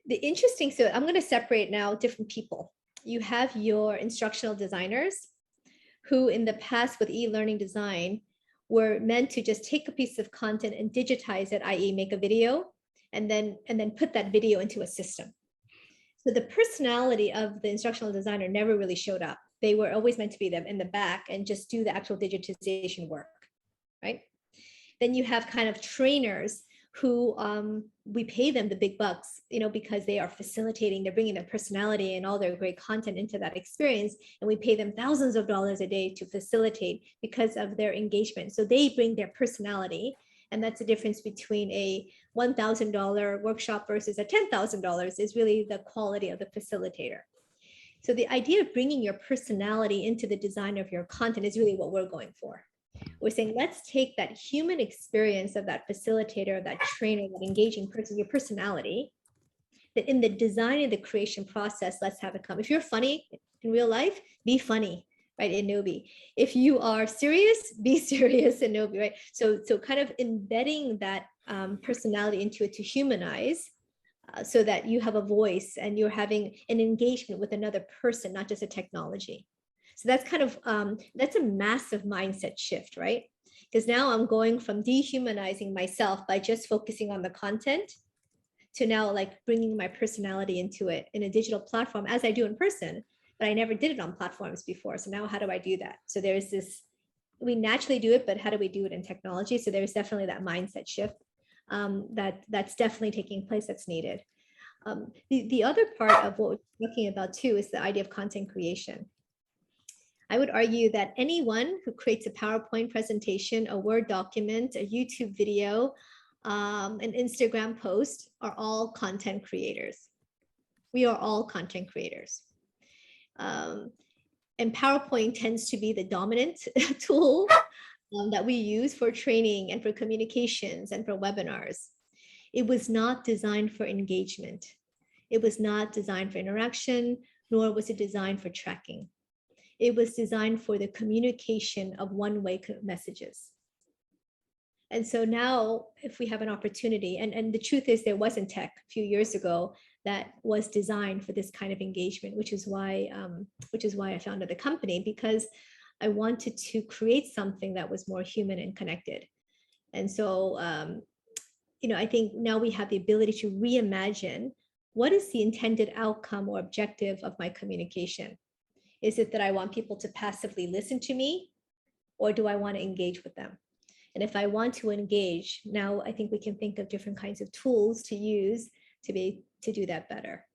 The interesting, so I'm going to separate now different people. You have your instructional designers who in the past with e-learning design were meant to just take a piece of content and digitize it, i.e. make a video, and then put that video into a system. So the personality of the instructional designer never really showed up. They were always meant to be them in the back and just do the actual digitization work, right? Then you have kind of trainers who we pay them the big bucks, because they are facilitating, they're bringing their personality and all their great content into that experience. And we pay them thousands of dollars a day to facilitate because of their engagement. So they bring their personality. And that's the difference between a $1,000 workshop versus a $10,000 is really the quality of the facilitator. So the idea of bringing your personality into the design of your content is really what we're going for. We're saying, let's take that human experience of that facilitator, that trainer, that engaging person, your personality, that in the design and the creation process, let's have it come. If you're funny in real life, be funny, right, in Nobi. If you are serious, be serious in Nobi, right? So kind of embedding that personality into it to humanize, so that you have a voice and you're having an engagement with another person, not just a technology. So that's kind of, that's a massive mindset shift, right? Because now I'm going from dehumanizing myself by just focusing on the content to now like bringing my personality into it in a digital platform as I do in person, but I never did it on platforms before. So now how do I do that? So there's this, we naturally do it, but how do we do it in technology? So there's definitely that mindset shift that's definitely taking place, that's needed. The other part of what we're talking about too is the idea of content creation. I would argue that anyone who creates a PowerPoint presentation, a Word document, a YouTube video, an Instagram post are all content creators. We are all content creators. And PowerPoint tends to be the dominant tool that we use for training and for communications and for webinars. It was not designed for engagement. It was not designed for interaction, nor was it designed for tracking. It was designed for the communication of one-way messages. And so now if we have an opportunity, and the truth is there wasn't tech a few years ago that was designed for this kind of engagement, which is why I founded the company, because I wanted to create something that was more human and connected. And so, I think now we have the ability to reimagine what is the intended outcome or objective of my communication. Is it that I want people to passively listen to me, or do I want to engage with them? And if I want to engage, now I think we can think of different kinds of tools to use to do that better.